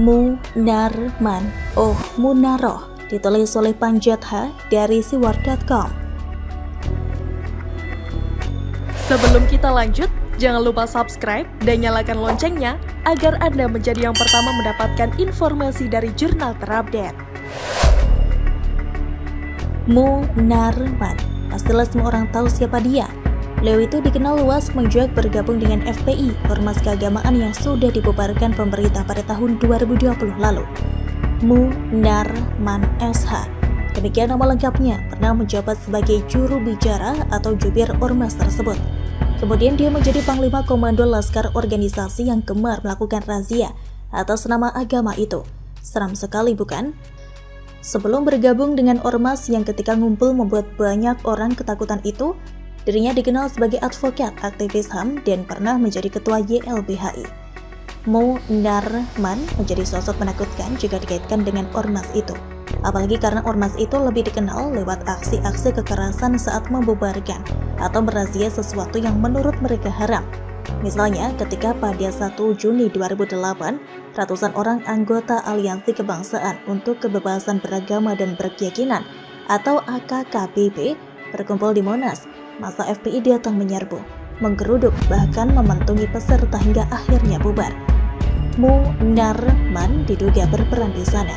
Munarman, oh Munaroh, ditulis oleh Panjatha dari siwar.com. Sebelum kita lanjut, jangan lupa subscribe dan nyalakan loncengnya agar Anda menjadi yang pertama mendapatkan informasi dari jurnal terupdate. Munarman, pastilah semua orang tahu siapa dia. Beliau itu dikenal luas semenjak bergabung dengan FPI, ormas keagamaan yang sudah dibubarkan pemerintah pada tahun 2020 lalu. Munarman SH, demikian nama lengkapnya, pernah menjabat sebagai juru bicara atau jubir ormas tersebut. Kemudian dia menjadi Panglima Komando Laskar organisasi yang gemar melakukan razia atas nama agama itu. Seram sekali bukan? Sebelum bergabung dengan ormas yang ketika ngumpul membuat banyak orang ketakutan itu, dirinya dikenal sebagai advokat, aktivis HAM, dan pernah menjadi ketua YLBHI. Munarman menjadi sosok menakutkan jika dikaitkan dengan ormas itu. Apalagi karena ormas itu lebih dikenal lewat aksi-aksi kekerasan saat membubarkan atau merazia sesuatu yang menurut mereka haram. Misalnya ketika pada 1 Juni 2008, ratusan orang anggota Aliansi Kebangsaan untuk Kebebasan Beragama dan Berkeyakinan atau AKKBB berkumpul di Monas. Masa FPI datang menyerbu, menggeruduk, bahkan mementungi peserta hingga akhirnya bubar. Munarman diduga berperan di sana.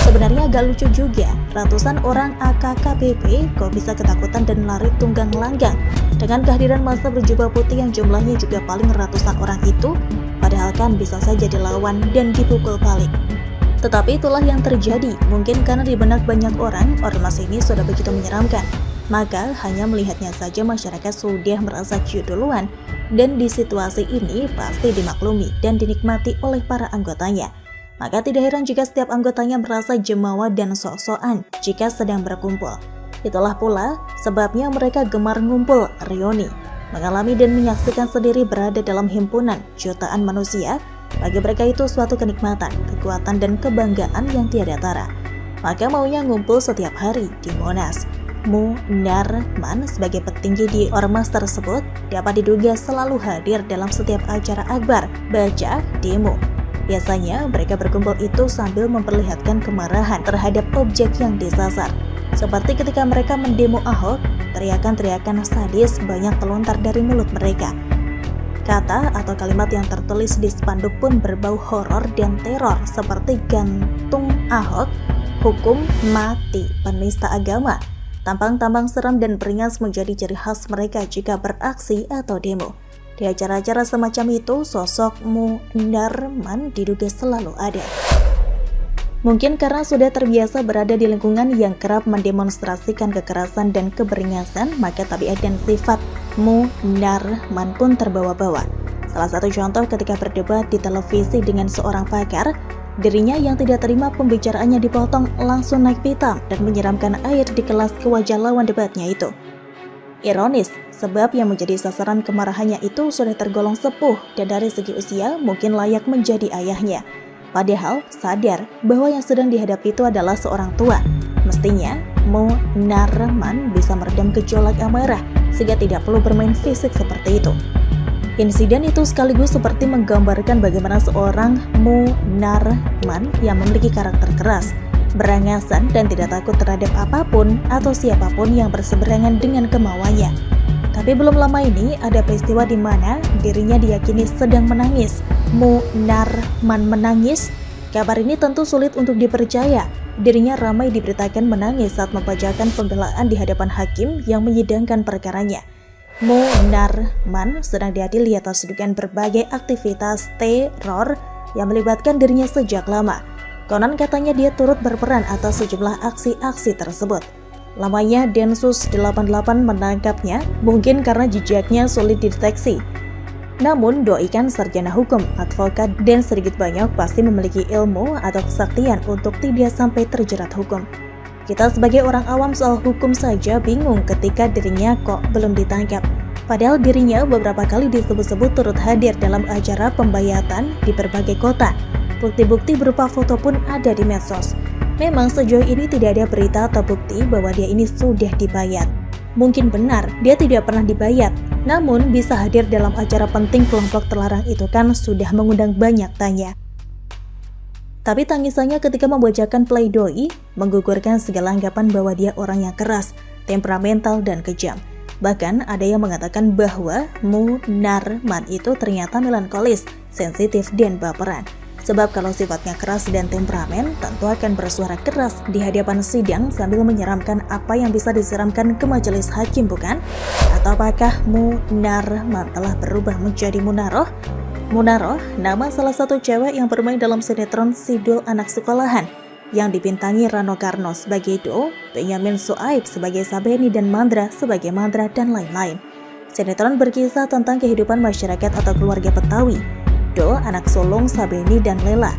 Sebenarnya agak lucu juga, ratusan orang AKKBB kok bisa ketakutan dan lari tunggang langgang dengan kehadiran massa berjubah putih yang jumlahnya juga paling ratusan orang itu, padahal kan bisa saja dilawan dan dipukul balik. Tetapi itulah yang terjadi, mungkin karena di benak banyak orang, ormas ini sudah begitu menyeramkan. Maka hanya melihatnya saja masyarakat sudah merasa ciut duluan, dan di situasi ini pasti dimaklumi dan dinikmati oleh para anggotanya. Maka tidak heran jika setiap anggotanya merasa jemawa dan sok-sokan jika sedang berkumpul. Itulah pula sebabnya mereka gemar ngumpul, reuni, mengalami dan menyaksikan sendiri berada dalam himpunan jutaan manusia. Bagi mereka itu suatu kenikmatan, kekuatan dan kebanggaan yang tiada tara. Maka maunya ngumpul setiap hari di Monas. Munarman sebagai petinggi di ormas tersebut dapat diduga selalu hadir dalam setiap acara akbar, baca, demo. Biasanya mereka berkumpul itu sambil memperlihatkan kemarahan terhadap objek yang disasar. Seperti ketika mereka mendemo Ahok, teriakan-teriakan sadis banyak terlontar dari mulut mereka. Kata atau kalimat yang tertulis di spanduk pun berbau horor dan teror seperti gantung Ahok, hukum mati, penista agama. Tampang-tampang seram dan beringas menjadi ciri khas mereka jika beraksi atau demo. Di acara-acara semacam itu, sosok Munarman diduga selalu ada. Mungkin karena sudah terbiasa berada di lingkungan yang kerap mendemonstrasikan kekerasan dan keberingasan, maka tabiat dan sifat Munarman pun terbawa-bawa. Salah satu contoh ketika berdebat di televisi dengan seorang pakar, dirinya yang tidak terima pembicaraannya dipotong langsung naik pitam dan menyiramkan air di kelas ke wajah lawan debatnya itu. Ironis, sebab yang menjadi sasaran kemarahannya itu sudah tergolong sepuh dan dari segi usia mungkin layak menjadi ayahnya. Padahal sadar bahwa yang sedang dihadapi itu adalah seorang tua. Mestinya Munarman bisa meredam gejolak amarah sehingga tidak perlu bermain fisik seperti itu. Insiden itu sekaligus seperti menggambarkan bagaimana seorang Munarman yang memiliki karakter keras, berangasan dan tidak takut terhadap apapun atau siapapun yang berseberangan dengan kemauannya. Tapi belum lama ini ada peristiwa di mana dirinya diyakini sedang menangis. Munarman menangis? Kabar ini tentu sulit untuk dipercaya. Dirinya ramai diberitakan menangis saat membacakan pembelaan di hadapan hakim yang menyidangkan perkaranya. Munarman sedang diadili atas dugaan berbagai aktivitas teror yang melibatkan dirinya sejak lama. Konon katanya dia turut berperan atas sejumlah aksi-aksi tersebut. Lamanya Densus 88 menangkapnya, mungkin karena jejaknya sulit dideteksi. Namun doikan sarjana hukum, advokat, dan sedikit banyak pasti memiliki ilmu atau kesaktian untuk tidak sampai terjerat hukum. Kita sebagai orang awam soal hukum saja bingung ketika dirinya kok belum ditangkap. Padahal dirinya beberapa kali disebut-sebut turut hadir dalam acara pembayatan di berbagai kota. Bukti-bukti berupa foto pun ada di medsos. Memang sejauh ini tidak ada berita atau bukti bahwa dia ini sudah dibayat. Mungkin benar dia tidak pernah dibayat, namun bisa hadir dalam acara penting kelompok terlarang itu kan sudah mengundang banyak tanya. Tapi tangisannya ketika membacakan pledoi menggugurkan segala anggapan bahwa dia orang yang keras, temperamental, dan kejam. Bahkan ada yang mengatakan bahwa Munarman itu ternyata melankolis, sensitif, dan baperan. Sebab kalau sifatnya keras dan temperamen, tentu akan bersuara keras di hadapan sidang sambil menyeramkan apa yang bisa diseramkan ke majelis hakim, bukan? Atau apakah Munarman telah berubah menjadi Munaroh? Munaroh, nama salah satu cewek yang bermain dalam sinetron Sidul Anak Sekolahan yang dibintangi Rano Karno sebagai Do, Benyamin Suaib sebagai Sabeni, dan Mandra sebagai Mandra, dan lain-lain. Sinetron berkisah tentang kehidupan masyarakat atau keluarga Betawi. Do, anak sulung Sabeni dan Lela.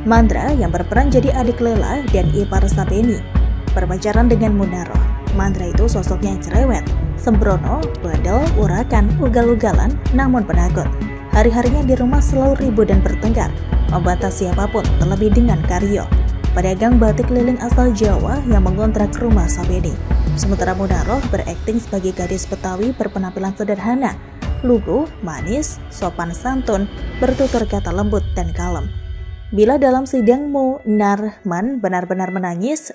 Mandra yang berperan jadi adik Lela dan ipar Sabeni. Berpacaran dengan Munaroh. Mandra itu sosoknya cerewet, sembrono, bandel, urakan, ugal-ugalan, namun penakut. Hari-harinya di rumah selalu ribut dan bertengkar, membantah siapapun, terlebih dengan Karyo, pedagang batik keliling asal Jawa yang mengontrak rumah Sabeni. Sementara Munaroh berakting sebagai gadis Betawi berpenampilan sederhana, lugu, manis, sopan santun, bertutur kata lembut dan kalem. Bila dalam sidang Munarman benar-benar menangis,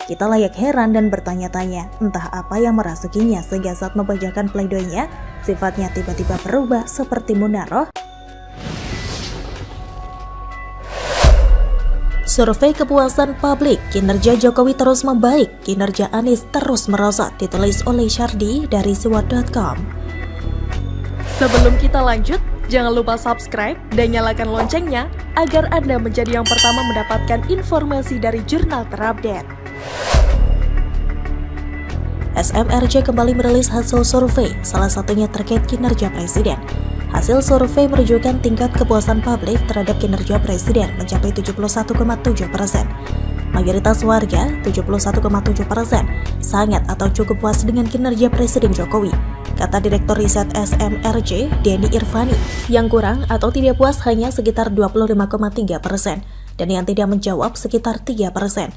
kita layak heran dan bertanya-tanya entah apa yang merasukinya sehingga saat membacakan pledoinya, sifatnya tiba-tiba berubah seperti Munaroh. Survei kepuasan publik, kinerja Jokowi terus membaik, kinerja Anies terus merosot, ditulis oleh Syardi dari siwat.com. Sebelum kita lanjut, jangan lupa subscribe dan nyalakan loncengnya agar Anda menjadi yang pertama mendapatkan informasi dari jurnal terupdate. SMRC kembali merilis hasil survei, salah satunya terkait kinerja Presiden. Hasil survei menunjukkan tingkat kepuasan publik terhadap kinerja Presiden mencapai 71,7%. Mayoritas warga, 71,7%, sangat atau cukup puas dengan kinerja Presiden Jokowi, kata Direktur Riset SMRC, Denny Irvani. Yang kurang atau tidak puas hanya sekitar 25,3%, dan yang tidak menjawab sekitar 3%.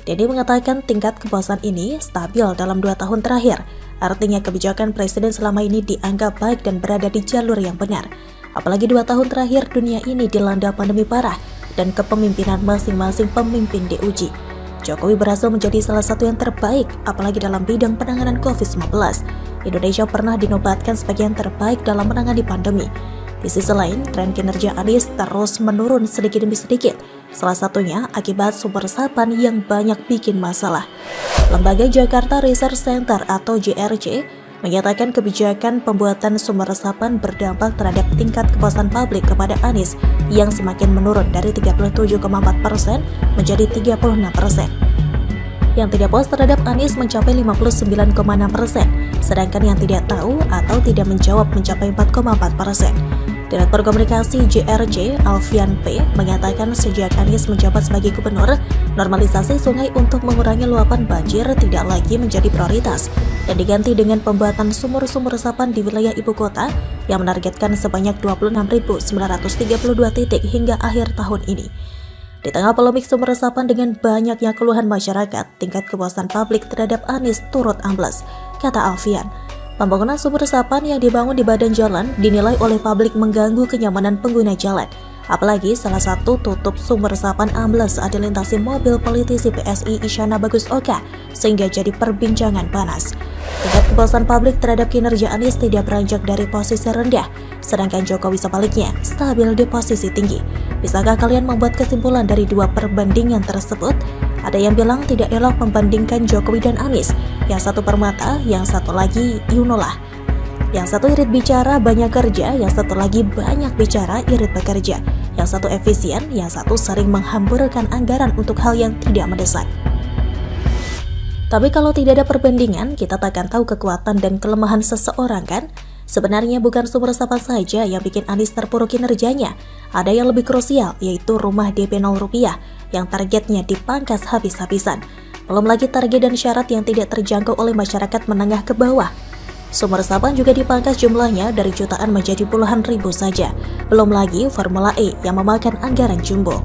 Denny mengatakan tingkat kepuasan ini stabil dalam 2 tahun terakhir. Artinya kebijakan Presiden selama ini dianggap baik dan berada di jalur yang benar. Apalagi 2 tahun terakhir dunia ini dilanda pandemi parah dan kepemimpinan masing-masing pemimpin diuji. Jokowi berhasil menjadi salah satu yang terbaik, apalagi dalam bidang penanganan COVID-19. Indonesia pernah dinobatkan sebagai yang terbaik dalam menangani pandemi. Di sisi lain, tren kinerja Anies terus menurun sedikit demi sedikit, salah satunya akibat sumber resapan yang banyak bikin masalah. Lembaga Jakarta Research Center atau JRC menyatakan kebijakan pembuatan sumber resapan berdampak terhadap tingkat kepuasan publik kepada Anies yang semakin menurun dari 37,4% menjadi 36%. Yang tidak puas terhadap Anies mencapai 59,6%, sedangkan yang tidak tahu atau tidak menjawab mencapai 4,4%. Direktur Komunikasi JRC, Alfian P., menyatakan sejak Anies menjabat sebagai gubernur, normalisasi sungai untuk mengurangi luapan banjir tidak lagi menjadi prioritas dan diganti dengan pembuatan sumur-sumur resapan di wilayah ibu kota yang menargetkan sebanyak 26.932 titik hingga akhir tahun ini. Di tengah polemik sumber resapan dengan banyaknya keluhan masyarakat, tingkat kepuasan publik terhadap Anies turut ambles, kata Alfian. Pembangunan sumber resapan yang dibangun di badan jalan dinilai oleh publik mengganggu kenyamanan pengguna jalan. Apalagi salah satu tutup sumber resapan ambles saat dilintasi mobil politisi PSI Isyana Bagus Oka, sehingga jadi perbincangan panas. Tingkat kepuasan publik terhadap kinerja Anies tidak beranjak dari posisi rendah, sedangkan Jokowi sebaliknya stabil di posisi tinggi. Bisakah kalian membuat kesimpulan dari dua perbandingan tersebut? Ada yang bilang tidak elok membandingkan Jokowi dan Anies, yang satu permata, yang satu lagi Yunolah. Yang satu irit bicara banyak kerja, yang satu lagi banyak bicara irit bekerja. Yang satu efisien, yang satu sering menghamburkan anggaran untuk hal yang tidak mendesak. Tapi kalau tidak ada perbandingan, kita tak akan tahu kekuatan dan kelemahan seseorang, kan? Sebenarnya bukan sumber resapan saja yang bikin Anies terpuruk kinerjanya. Ada yang lebih krusial, yaitu rumah DP 0 rupiah yang targetnya dipangkas habis-habisan. Belum lagi target dan syarat yang tidak terjangkau oleh masyarakat menengah ke bawah. Sumber resapan juga dipangkas jumlahnya dari jutaan menjadi puluhan ribu saja. Belum lagi Formula E yang memakan anggaran jumbo.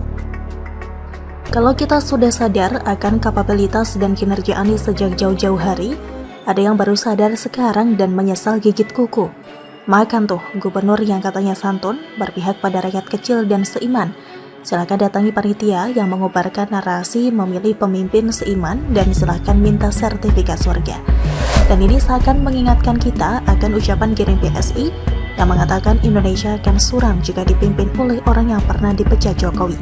Kalau kita sudah sadar akan kapabilitas dan kinerja Anies sejak jauh-jauh hari, ada yang baru sadar sekarang dan menyesal gigit kuku. Makan tuh gubernur yang katanya santun, berpihak pada rakyat kecil dan seiman. Silakan datangi panitia yang mengobarkan narasi memilih pemimpin seiman dan silakan minta sertifikat surga. Dan ini seakan mengingatkan kita akan ucapan Giring PSI yang mengatakan Indonesia akan suram jika dipimpin oleh orang yang pernah dipecat Jokowi.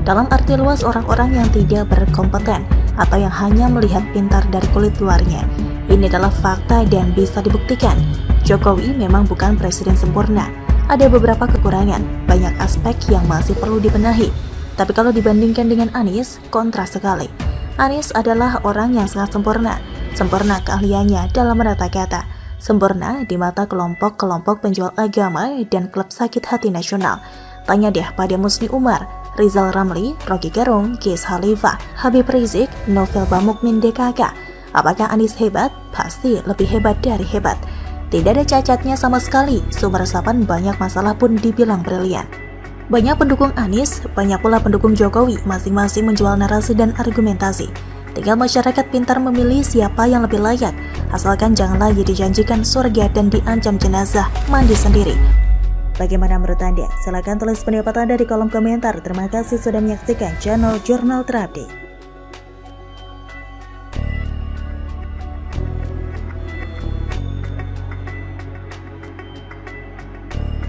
Dalam arti luas, orang-orang yang tidak berkompeten atau yang hanya melihat pintar dari kulit luarnya. Ini adalah fakta dan bisa dibuktikan. Jokowi memang bukan presiden sempurna. Ada beberapa kekurangan, banyak aspek yang masih perlu dibenahi. Tapi kalau dibandingkan dengan Anies, kontra sekali. Anies adalah orang yang sangat sempurna. Sempurna keahliannya dalam menata kata. Sempurna di mata kelompok-kelompok penjual agama dan klub sakit hati nasional. Tanya deh pada Musni Umar, Rizal Ramli, Rocky Gerung, Kees Khalifah, Habib Rizik, Novel Bamukmin DKK. Apakah Anies hebat? Pasti lebih hebat dari hebat. Tidak ada cacatnya sama sekali, sumber resapan banyak masalah pun dibilang brilian. Banyak pendukung Anies, banyak pula pendukung Jokowi, masing-masing menjual narasi dan argumentasi. Tinggal masyarakat pintar memilih siapa yang lebih layak, asalkan jangan lagi dijanjikan surga dan diancam jenazah mandi sendiri. Bagaimana menurut Anda? Silahkan tulis pendapat Anda di kolom komentar. Terima kasih sudah menyaksikan channel Jurnal Terupdate.